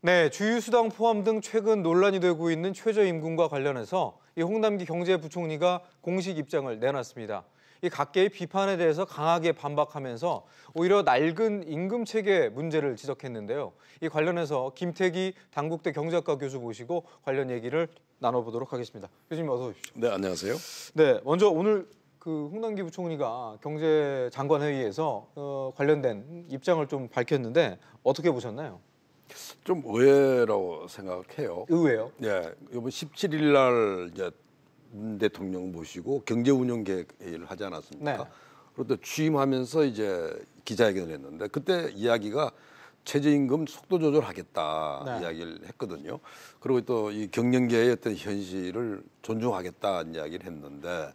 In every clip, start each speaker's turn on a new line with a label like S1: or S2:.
S1: 네, 주휴수당 포함 등 최근 논란이 되고 있는 최저임금과 관련해서 이 홍남기 경제부총리가 공식 입장을 내놨습니다. 이 각계의 비판에 대해서 강하게 반박하면서 오히려 낡은 임금 체계 문제를 지적했는데요. 이 관련해서 김태기 당국대 경제학과 교수 모시고 관련 얘기를 나눠보도록 하겠습니다. 교수님 어서 오십시오.
S2: 네, 안녕하세요.
S1: 네, 먼저 오늘 홍남기 부총리가 경제장관회의에서 관련된 입장을 좀 밝혔는데 어떻게 보셨나요?
S2: 좀 의외라고 생각해요.
S1: 의외요?
S2: 예, 이번 17일 날 이제 문 대통령 모시고 경제운영 계획을 하지 않았습니까?
S1: 네.
S2: 그리고 또 취임하면서 이제 기자회견을 했는데 그때 이야기가 최저임금 속도 조절하겠다
S1: 네.
S2: 이야기를 했거든요. 그리고 또 이 경영계의 어떤 현실을 존중하겠다는 이야기를 했는데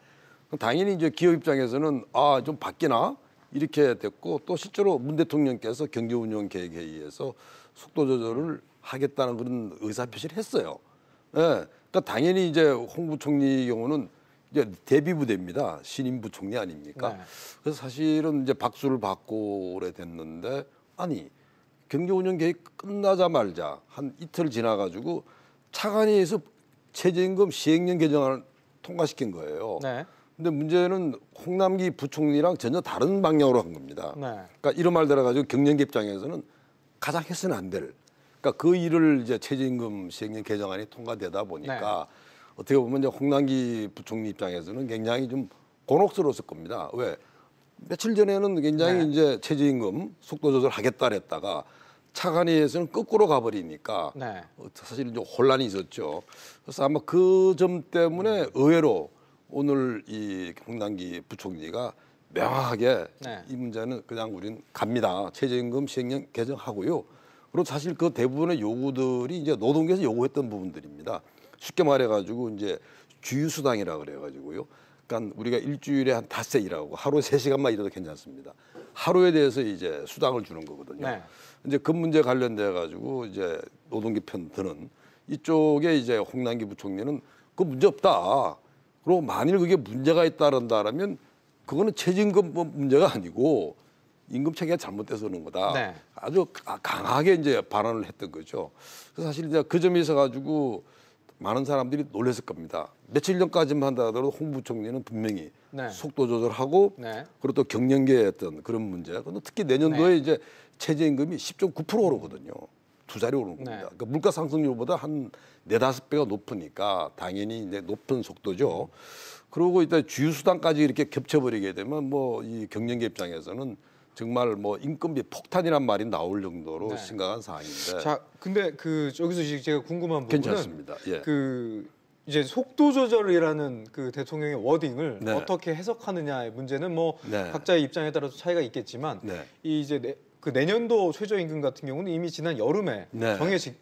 S2: 당연히 이제 기업 입장에서는 좀 바뀌나 이렇게 됐고 또 실제로 문 대통령께서 경제운영 계획회의에서 속도 조절을 하겠다는 그런 의사 표시를 했어요. 예. 그러니까 당연히 이제 홍 부총리 경우는 이제 대비 부대입니다. 신임 부총리 아닙니까?
S1: 네.
S2: 그래서 사실은 이제 박수를 받고 오래 됐는데 아니 경제운영 계획 끝나자마자 한 이틀 지나가지고 차관위에서 최저임금 시행령 개정안을 통과시킨 거예요.
S1: 네.
S2: 근데 문제는 홍남기 부총리랑 전혀 다른 방향으로 한 겁니다.
S1: 네.
S2: 그러니까 이런 말 들어가지고 경영계 입장에서는 가장 해서는 안 될. 그러니까 그 일을 이제 최저임금 시행령 개정안이 통과되다 보니까 어떻게 보면 이제 홍남기 부총리 입장에서는 굉장히 좀 곤혹스러웠을 겁니다. 왜? 며칠 전에는 굉장히 이제 최저임금 속도 조절하겠다 했다가 차관위에서는 거꾸로 가버리니까 사실 이제 혼란이 있었죠. 그래서 아마 그 점 때문에 의외로 오늘 이 홍남기 부총리가 명확하게 이 문제는 그냥 우린 갑니다. 최저임금 시행령 개정하고요. 그리고 사실 그 대부분의 요구들이 이제 노동계에서 요구했던 부분들입니다. 쉽게 말해가지고 이제 주휴수당이라 그래가지고요. 그러니까 우리가 일주일에 한 닷새 일하고 하루에 3시간만 일해도 괜찮습니다. 하루에 대해서 이제 수당을 주는 거거든요. 이제 그 문제 관련돼 가지고 이제 노동계 편 드는 이쪽에 이제 홍남기 부총리는 그 문제 없다. 그리고 만일 그게 문제가 있다라면 그거는 최저임금 문제가 아니고 임금 체계가 잘못돼서 그런 거다. 아주 강하게 이제 발언을 했던 거죠. 그래서 사실 이제 그 점에 있어 가지고 많은 사람들이 놀랐을 겁니다. 며칠 전까지만 한다 하더라도 홍 부총리는 분명히 속도 조절하고 그리고 또 경영계의 어떤 그런 문제. 특히 내년도에 이제 최저임금이 10.9% 오르거든요. 두 자리 오르는 겁니다. 그러니까 물가 상승률보다 한 4~5배가 높으니까 당연히 이제 높은 속도죠. 그리고 일단 주휴수당까지 이렇게 겹쳐버리게 되면 뭐 이 경영계 입장에서는 정말 뭐 인건비 폭탄이란 말이 나올 정도로 심각한 사항인데.
S1: 자, 근데 여기서 제가 궁금한 부분은
S2: 괜찮습니다. 예.
S1: 이제 속도 조절이라는 대통령의 워딩을 어떻게 해석하느냐의 문제는 뭐 각자의 입장에 따라서 차이가 있겠지만 이제 내년도 최저임금 같은 경우는 이미 지난 여름에 정해진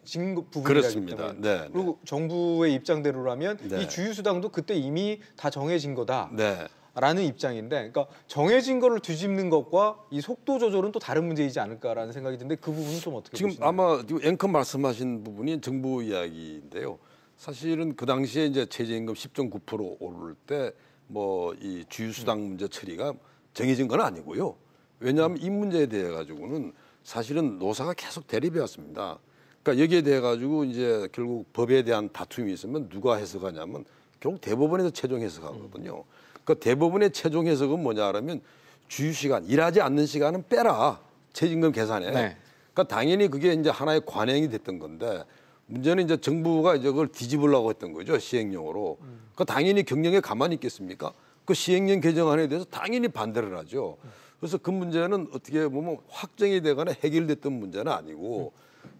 S1: 부분이기 때문에 그리고 정부의 입장대로라면 이 주휴수당도 그때 이미 다 정해진 거다라는 입장인데, 그러니까 정해진 거를 뒤집는 것과 이 속도 조절은 또 다른 문제이지 않을까라는 생각이 드는데 그 부분은 좀 어떻게
S2: 지금
S1: 보시나요?
S2: 아마 앵커 말씀하신 부분이 정부 이야기인데요. 사실은 그 당시에 이제 최저임금 10.9% 오를 때 뭐 이 주휴수당 문제 처리가 정해진 건 아니고요. 왜냐하면 이 문제에 대해 가지고는 사실은 노사가 계속 대립해 왔습니다. 그러니까 여기에 대해 가지고 이제 결국 법에 대한 다툼이 있으면 누가 해석하냐면 결국 대법원에서 최종 해석하거든요. 그러니까 대법원의 최종 해석은 뭐냐 하면 주휴시간, 일하지 않는 시간은 빼라. 최저임금 계산에. 그러니까 당연히 그게 이제 하나의 관행이 됐던 건데 문제는 이제 정부가 이제 그걸 뒤집으려고 했던 거죠. 시행령으로. 그러니까 당연히 경영에 가만히 있겠습니까? 그 시행령 개정안에 대해서 당연히 반대를 하죠. 그래서 그 문제는 어떻게 보면 확정이 되거나 해결됐던 문제는 아니고,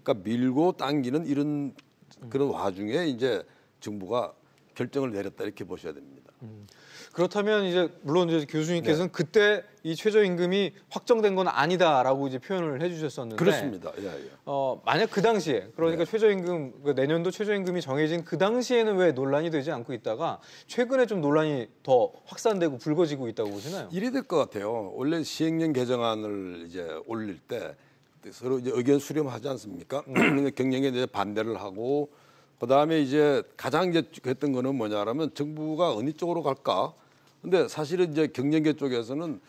S2: 그러니까 밀고 당기는 이런 그런 와중에 이제 정부가 결정을 내렸다 이렇게 보셔야 됩니다.
S1: 그렇다면 이제 물론 이제 교수님께서는 그때 이 최저임금이 확정된 건 아니다라고 이제 표현을 해주셨었는데
S2: 그렇습니다.
S1: 만약 그 당시에 그러니까 최저임금 내년도 최저임금이 정해진 그 당시에는 왜 논란이 되지 않고 있다가 최근에 좀 논란이 더 확산되고 불거지고 있다고 보시나요?
S2: 이래 될 것 같아요. 원래 시행령 개정안을 이제 올릴 때 서로 이제 의견 수렴하지 않습니까? 경영에 이제 반대를 하고 그다음에 이제 가장 이제 했던 거는 뭐냐라면 정부가 어느 쪽으로 갈까? 근데 사실은 이제 경영계 쪽에서는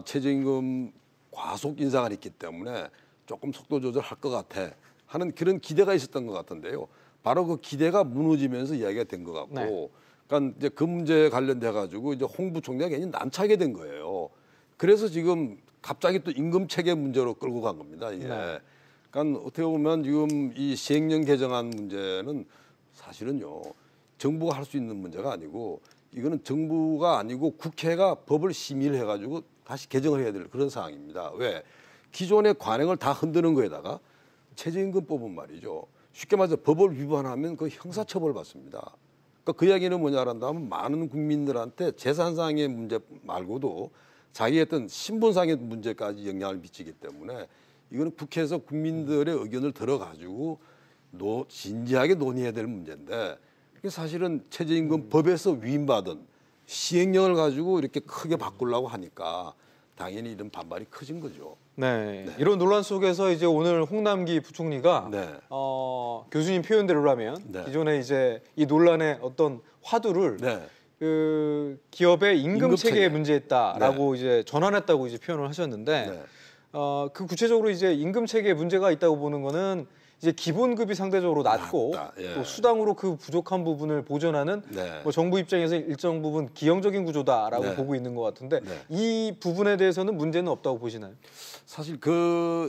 S2: 최저임금 과속 인상을 했기 때문에 조금 속도 조절할 것 같아 하는 그런 기대가 있었던 것 같은데요. 바로 그 기대가 무너지면서 이야기가 된 것 같고,
S1: 네.
S2: 그러니까 이제 그 문제에 관련돼 가지고 이제 홍 부총리가 괜히 난처하게 된 거예요. 그래서 지금 갑자기 또 임금 체계 문제로 끌고 간 겁니다. 이게.
S1: 네.
S2: 그러니까 어떻게 보면 지금 이 시행령 개정안 문제는 사실은요 정부가 할 수 있는 문제가 아니고 이거는 정부가 아니고 국회가 법을 심의를 해가지고 다시 개정을 해야 될 그런 상황입니다. 왜? 기존의 관행을 다 흔드는 거에다가 최저임금법은 말이죠. 쉽게 말해서 법을 위반하면 그 형사처벌을 받습니다. 그러니까 그 이야기는 뭐냐란다면 많은 국민들한테 재산상의 문제 말고도 자기의 어떤 신분상의 문제까지 영향을 미치기 때문에 이거는 국회에서 국민들의 의견을 들어가지고 진지하게 논의해야 될 문제인데 사실은 최저임금 법에서 위임받은 시행령을 가지고 이렇게 크게 바꾸려고 하니까 당연히 이런 반발이 커진 거죠.
S1: 네.
S2: 네.
S1: 이런 논란 속에서 이제 오늘 홍남기 부총리가
S2: 네.
S1: 교수님 표현대로라면
S2: 네.
S1: 기존에 이제 이 논란의 어떤 화두를
S2: 네.
S1: 그 기업의 임금 체계에
S2: 체계.
S1: 문제했다라고 이제 전환했다고 이제 표현을 하셨는데
S2: 네.
S1: 그 구체적으로 이제 임금 체계에 문제가 있다고 보는 거는 이제 기본급이 상대적으로 낮고
S2: 예.
S1: 또 수당으로 그 부족한 부분을 보전하는
S2: 네.
S1: 뭐 정부 입장에서 일정 부분 기형적인 구조다라고
S2: 네.
S1: 보고 있는 것 같은데
S2: 네.
S1: 이 부분에 대해서는 문제는 없다고 보시나요?
S2: 사실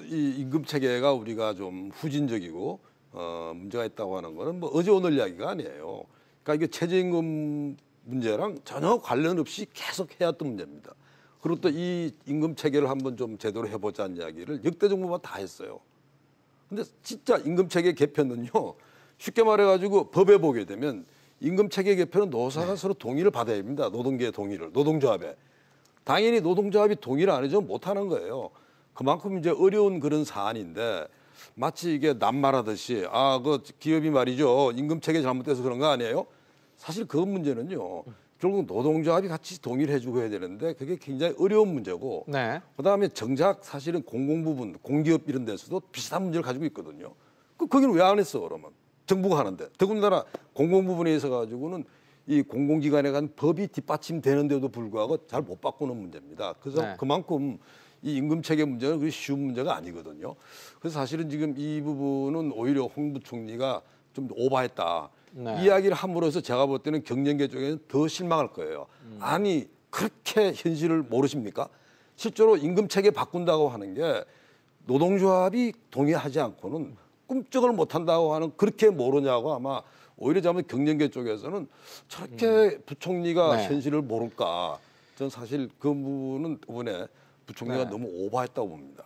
S2: 이 임금 체계가 우리가 좀 후진적이고 문제가 있다고 하는 거는 뭐 어제 오늘 이야기가 아니에요. 그러니까 이게 최저임금 문제랑 전혀 관련 없이 계속 해왔던 문제입니다. 그리고 또 이 임금 체계를 한번 좀 제대로 해보자는 이야기를 역대 정부가 다 했어요. 근데 진짜 임금 체계 개편은요. 쉽게 말해가지고 법에 보게 되면 임금 체계 개편은 노사가 서로 동의를 받아야 됩니다. 노동계의 동의를, 노동조합에. 당연히 노동조합이 동의를 안 해주면 못하는 거예요. 그만큼 이제 어려운 그런 사안인데 마치 이게 낱말하듯이 그 기업이 말이죠. 임금 체계 잘못돼서 그런 거 아니에요? 사실 그 문제는요. 결국 노동조합이 같이 동의를 해주고 해야 되는데 그게 굉장히 어려운 문제고
S1: 네.
S2: 그다음에 정작 사실은 공공부문, 공기업 이런 데서도 비슷한 문제를 가지고 있거든요. 거기는 왜 안 했어 그러면? 정부가 하는데. 더군다나 공공부문에 있어 가지고는 이 공공기관에 간 법이 뒷받침되는데도 불구하고 잘 못 바꾸는 문제입니다. 그래서
S1: 네.
S2: 그만큼 이 임금체계 문제는 그렇게 쉬운 문제가 아니거든요. 그래서 사실은 지금 이 부분은 오히려 홍 부총리가 좀 오바했다.
S1: 네.
S2: 이야기를 함으로써 제가 볼 때는 경영계 쪽에는 더 실망할 거예요. 아니 그렇게 현실을 모르십니까? 실제로 임금체계 바꾼다고 하는 게 노동조합이 동의하지 않고는 꿈쩍을 못한다고 하는 그렇게 모르냐고 아마 오히려 자면 경영계 쪽에서는 저렇게 부총리가
S1: 네.
S2: 현실을 모를까. 저는 사실 그 부분은 이번에 부총리가
S1: 네.
S2: 너무 오버했다고 봅니다.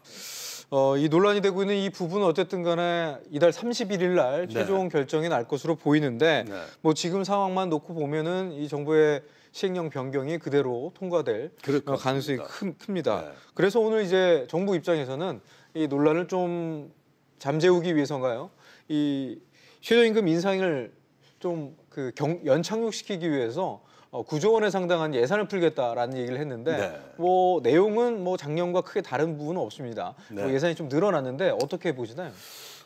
S1: 이 논란이 되고 있는 이 부분은 어쨌든 간에 이달 31일 날
S2: 네.
S1: 최종 결정이 날 것으로 보이는데
S2: 네.
S1: 뭐 지금 상황만 놓고 보면은 이 정부의 시행령 변경이 그대로 통과될
S2: 그럴 것
S1: 가능성이
S2: 같습니다.
S1: 큽니다.
S2: 네.
S1: 그래서 오늘 이제 정부 입장에서는 이 논란을 좀 잠재우기 위해서인가요? 이 최저임금 인상을 좀 연착륙시키기 위해서 9조 원에 상당한 예산을 풀겠다라는 얘기를 했는데
S2: 네.
S1: 뭐 내용은 뭐 작년과 크게 다른 부분은 없습니다.
S2: 네.
S1: 뭐 예산이 좀 늘어났는데 어떻게 보시나요?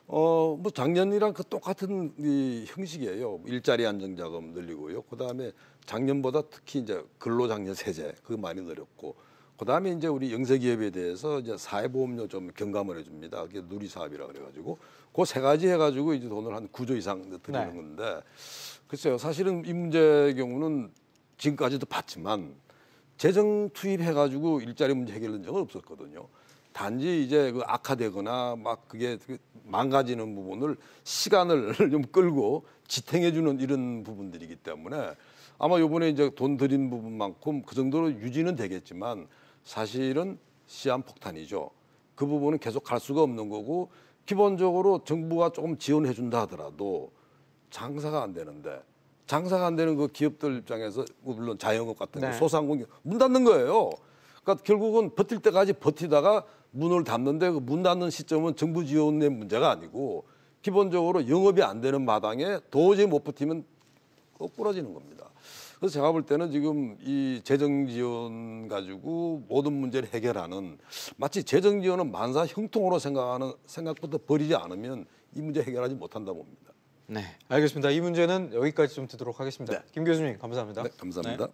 S2: 뭐 작년이랑 그 똑같은 이 형식이에요. 일자리 안정자금 늘리고요. 그다음에 작년보다 특히 이제 근로장려 세제 그거 많이 늘렸고, 그다음에 이제 우리 영세기업에 대해서 이제 사회보험료 좀 경감을 해줍니다. 그게 누리 사업이라 그래가지고 그 세 가지 해가지고 이제 돈을 한 9조 이상 드리는
S1: 네.
S2: 건데, 글쎄요. 사실은 이 문제의 경우는 지금까지도 봤지만 재정 투입해가지고 일자리 문제 해결된 적은 없었거든요. 단지 이제 그 악화되거나 막 그게 망가지는 부분을 시간을 좀 끌고 지탱해주는 이런 부분들이기 때문에 아마 이번에 이제 돈 들인 부분만큼 그 정도로 유지는 되겠지만 사실은 시한폭탄이죠. 그 부분은 계속 갈 수가 없는 거고, 기본적으로 정부가 조금 지원해준다 하더라도 장사가 안 되는데, 장사가 안 되는 그 기업들 입장에서 물론 자영업 같은 거
S1: 네.
S2: 소상공인 문 닫는 거예요. 그러니까 결국은 버틸 때까지 버티다가 문을 닫는데 그 문 닫는 시점은 정부 지원의 문제가 아니고 기본적으로 영업이 안 되는 마당에 도저히 못 버티면 거꾸러지는 겁니다. 그래서 제가 볼 때는 지금 이 재정 지원 가지고 모든 문제를 해결하는, 마치 재정 지원은 만사 형통으로 생각하는 생각부터 버리지 않으면 이 문제 해결하지 못한다 봅니다.
S1: 네, 알겠습니다. 이 문제는 여기까지 좀 듣도록 하겠습니다.
S2: 네.
S1: 김 교수님 감사합니다.
S2: 네, 감사합니다.
S1: 네.